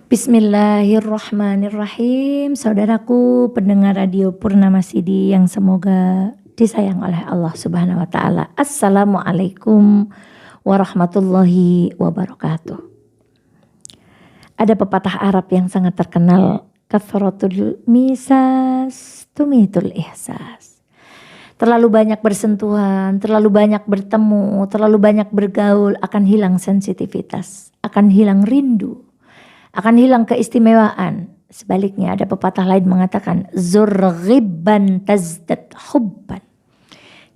Bismillahirrahmanirrahim. Saudaraku pendengar radio Purnama Sidi yang semoga disayang oleh Allah Subhanahu wa taala. Assalamualaikum warahmatullahi wabarakatuh. Ada pepatah Arab yang sangat terkenal, kathratul misas tumitul ihsas. Terlalu banyak bersentuhan, terlalu banyak bertemu, terlalu banyak bergaul akan hilang sensitivitas, akan hilang rindu, akan hilang keistimewaan. Sebaliknya ada pepatah lain mengatakan zurghibban tazdad hubban.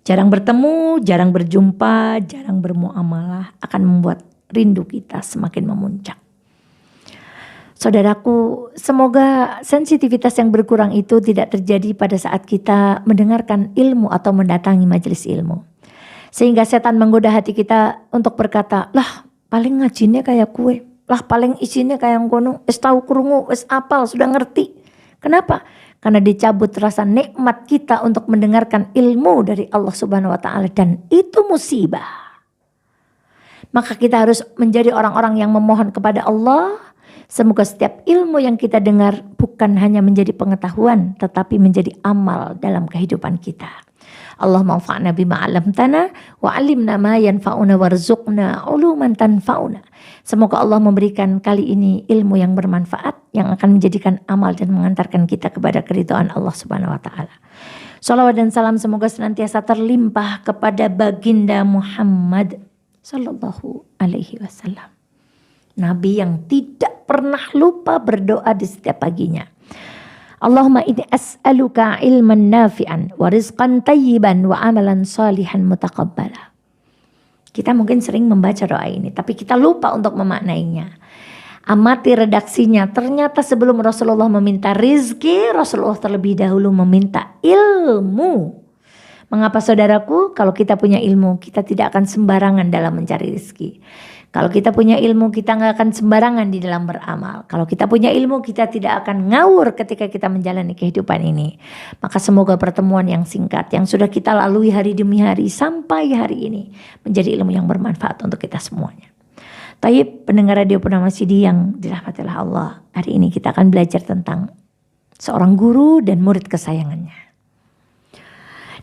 Jarang bertemu, jarang berjumpa, jarang bermuamalah akan membuat rindu kita semakin memuncak. Saudaraku, semoga sensitivitas yang berkurang itu tidak terjadi pada saat kita mendengarkan ilmu atau mendatangi majelis ilmu. Sehingga setan menggoda hati kita untuk berkata, lah paling ngajinya kayak kue. Lah paling isinya kayak ngono, wis tahu krungu, wis apal, sudah ngerti. Kenapa? Karena dicabut rasa nikmat kita untuk mendengarkan ilmu dari Allah Subhanahu wa taala, dan itu musibah. Maka kita harus menjadi orang-orang yang memohon kepada Allah, semoga setiap ilmu yang kita dengar bukan hanya menjadi pengetahuan, tetapi menjadi amal dalam kehidupan kita. Allahumma anfa'na bima 'allamtana wa 'allimna ma yanfa'una warzuqna 'uluman tanfa'una. Semoga Allah memberikan kali ini ilmu yang bermanfaat yang akan menjadikan amal dan mengantarkan kita kepada keridhaan Allah Subhanahu wa taala. Shalawat dan salam semoga senantiasa terlimpah kepada baginda Muhammad sallallahu alaihi wasallam. Nabi yang tidak pernah lupa berdoa di setiap paginya. Allahumma inni as'aluka ilman nafi'an wa rizqan tayyiban wa amalan salihan mutaqabbala. Kita mungkin sering membaca doa ini, tapi kita lupa untuk memaknainya. Amati redaksinya, ternyata sebelum Rasulullah meminta rizki, Rasulullah terlebih dahulu meminta ilmu. Mengapa saudaraku? Kalau kita punya ilmu, kita tidak akan sembarangan dalam mencari rizki. Kalau kita punya ilmu, kita gak akan sembarangan di dalam beramal. Kalau kita punya ilmu, kita tidak akan ngawur ketika kita menjalani kehidupan ini. Maka semoga pertemuan yang singkat, yang sudah kita lalui hari demi hari sampai hari ini, menjadi ilmu yang bermanfaat untuk kita semuanya. Taib, pendengar radio Purnama Sidi yang dirahmati Allah, hari ini kita akan belajar tentang seorang guru dan murid kesayangannya.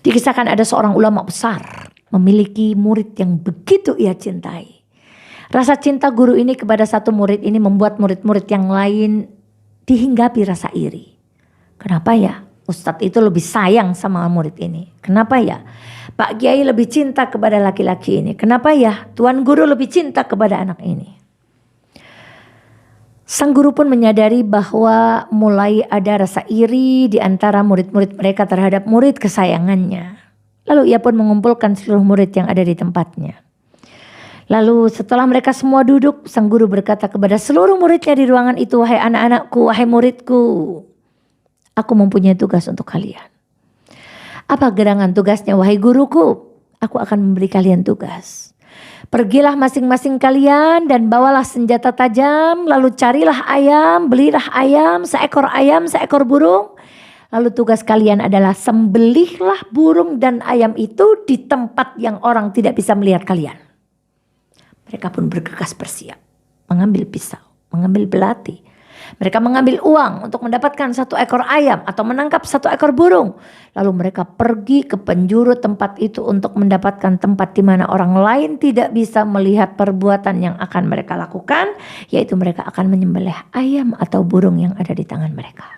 Dikisahkan ada seorang ulama besar, memiliki murid yang begitu ia cintai. Rasa cinta guru ini kepada satu murid ini membuat murid-murid yang lain dihinggapi rasa iri. Kenapa ya? Ustadz itu lebih sayang sama murid ini. Kenapa ya? Pak Kiai lebih cinta kepada laki-laki ini. Kenapa ya? Tuan guru lebih cinta kepada anak ini. Sang guru pun menyadari bahwa mulai ada rasa iri di antara murid-murid mereka terhadap murid kesayangannya. Lalu ia pun mengumpulkan seluruh murid yang ada di tempatnya. Lalu setelah mereka semua duduk, sang guru berkata kepada seluruh muridnya di ruangan itu, wahai anak-anakku, wahai muridku, aku mempunyai tugas untuk kalian. Apa gerangan tugasnya, wahai guruku? Aku akan memberi kalian tugas. Pergilah masing-masing kalian dan bawalah senjata tajam, lalu carilah ayam, belilah ayam, seekor burung. Lalu tugas kalian adalah sembelihlah burung dan ayam itu di tempat yang orang tidak bisa melihat kalian. Mereka pun bergegas bersiap, mengambil pisau, mengambil belati. Mereka mengambil uang untuk mendapatkan 1 ekor ayam atau menangkap 1 ekor burung. Lalu mereka pergi ke penjuru tempat itu untuk mendapatkan tempat di mana orang lain tidak bisa melihat perbuatan yang akan mereka lakukan, yaitu mereka akan menyembelih ayam atau burung yang ada di tangan mereka.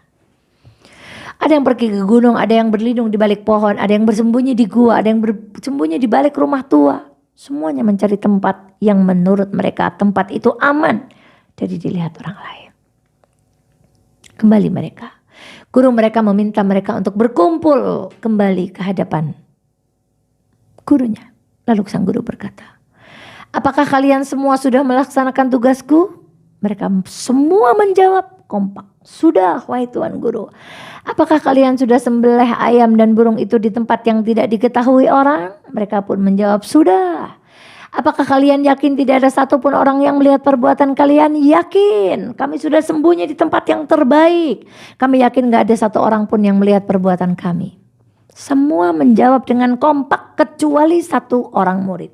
Ada yang pergi ke gunung, ada yang berlindung di balik pohon, ada yang bersembunyi di gua, ada yang bersembunyi di balik rumah tua. Semuanya mencari tempat yang menurut mereka tempat itu aman dari dilihat orang lain. Kembali mereka. Guru mereka meminta mereka untuk berkumpul kembali ke hadapan gurunya. Lalu sang guru berkata, apakah kalian semua sudah melaksanakan tugasku? Mereka semua menjawab kompak, sudah wahai Tuan Guru. Apakah kalian sudah sembelih ayam dan burung itu di tempat yang tidak diketahui orang? Mereka pun menjawab, sudah. Apakah kalian yakin tidak ada satupun orang yang melihat perbuatan kalian? Yakin. Kami sudah sembunyi di tempat yang terbaik. Kami yakin gak ada satu orang pun yang melihat perbuatan kami. Semua menjawab dengan kompak kecuali 1 orang murid.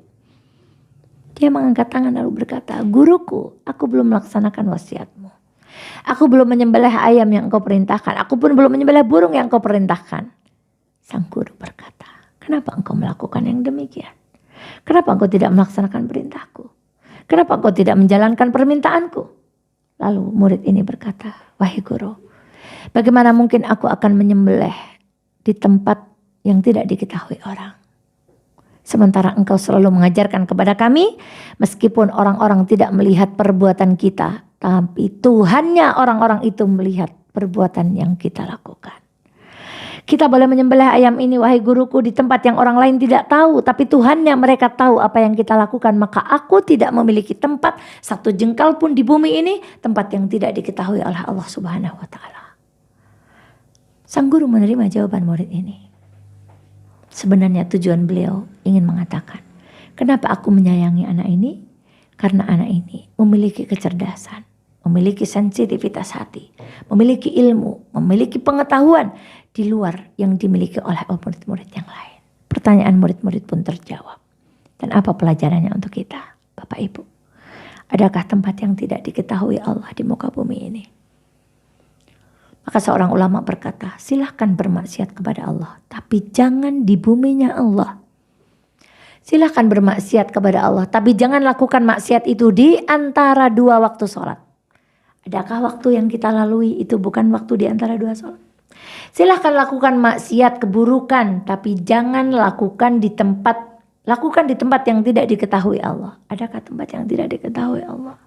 Dia mengangkat tangan lalu berkata, guruku, aku belum melaksanakan wasiatmu. Aku belum menyembelih ayam yang engkau perintahkan. Aku pun belum menyembelih burung yang engkau perintahkan. Sang guru berkata, kenapa engkau melakukan yang demikian? Kenapa engkau tidak melaksanakan perintahku? Kenapa engkau tidak menjalankan permintaanku? Lalu murid ini berkata, wahai guru, bagaimana mungkin aku akan menyembelih di tempat yang tidak diketahui orang? Sementara engkau selalu mengajarkan kepada kami, meskipun orang-orang tidak melihat perbuatan kita, tapi Tuhannya orang-orang itu melihat perbuatan yang kita lakukan. Kita boleh menyembelih ayam ini, wahai guruku, di tempat yang orang lain tidak tahu, tapi Tuhannya mereka tahu apa yang kita lakukan. Maka aku tidak memiliki tempat satu jengkal pun di bumi ini, tempat yang tidak diketahui oleh Allah Subhanahu wa Ta'ala. Sang guru menerima jawaban murid ini. Sebenarnya tujuan beliau ingin mengatakan, kenapa aku menyayangi anak ini? Karena anak ini memiliki kecerdasan, memiliki sensitivitas hati, memiliki ilmu, memiliki pengetahuan di luar yang dimiliki oleh murid-murid yang lain. Pertanyaan murid-murid pun terjawab. Dan apa pelajarannya untuk kita, Bapak Ibu? Adakah tempat yang tidak diketahui Allah di muka bumi ini? Maka seorang ulama berkata, silahkan bermaksiat kepada Allah, tapi jangan di buminya Allah. Silahkan bermaksiat kepada Allah, tapi jangan lakukan maksiat itu di antara dua waktu sholat. Adakah waktu yang kita lalui itu bukan waktu di antara dua sholat? Silahkan lakukan maksiat, keburukan, tapi jangan lakukan di tempat yang tidak diketahui Allah. Adakah tempat yang tidak diketahui Allah?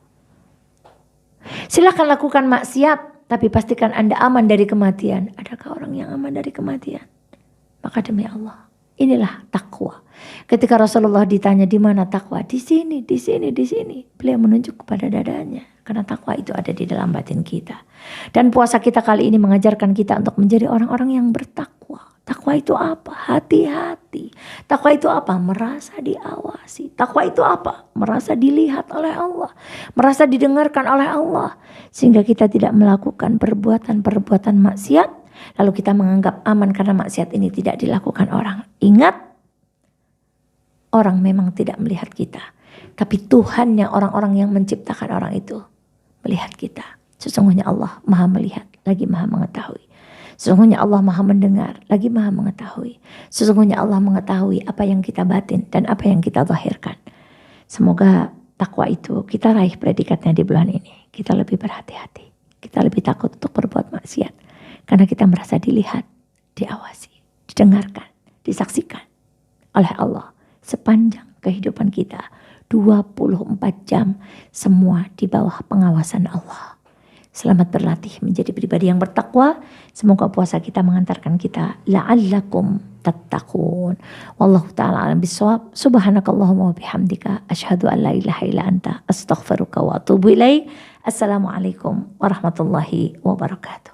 Silahkan lakukan maksiat, tapi pastikan Anda aman dari kematian. Adakah orang yang aman dari kematian? Maka demi Allah, inilah takwa. Ketika Rasulullah ditanya di mana takwa, di sini, di sini, di sini. Beliau menunjuk kepada dadanya. Karena takwa itu ada di dalam batin kita. Dan puasa kita kali ini mengajarkan kita untuk menjadi orang-orang yang bertakwa. Takwa itu apa? Hati-hati. Takwa itu apa? Merasa diawasi. Takwa itu apa? Merasa dilihat oleh Allah. Merasa didengarkan oleh Allah. Sehingga kita tidak melakukan perbuatan-perbuatan maksiat. Lalu kita menganggap aman karena maksiat ini tidak dilakukan orang. Ingat, orang memang tidak melihat kita. Tapi Tuhannya orang-orang yang menciptakan orang itu melihat kita. Sesungguhnya Allah maha melihat, lagi maha mengetahui. Sesungguhnya Allah maha mendengar, lagi maha mengetahui. Sesungguhnya Allah mengetahui apa yang kita batin dan apa yang kita zahirkan. Semoga takwa itu kita raih predikatnya di bulan ini. Kita lebih berhati-hati. Kita lebih takut untuk berbuat maksiat. Karena kita merasa dilihat, diawasi, didengarkan, disaksikan oleh Allah. Sepanjang kehidupan kita 24 jam semua di bawah pengawasan Allah. Selamat berlatih menjadi pribadi yang bertakwa. Semoga puasa kita mengantarkan kita la'allakum tattaqun. Wallahu ta'ala alam bisawab. Subhanakallahumma wa bihamdika asyhadu an la ilaha illa anta astaghfiruka wa atubu ilaik. Assalamualaikum warahmatullahi wabarakatuh.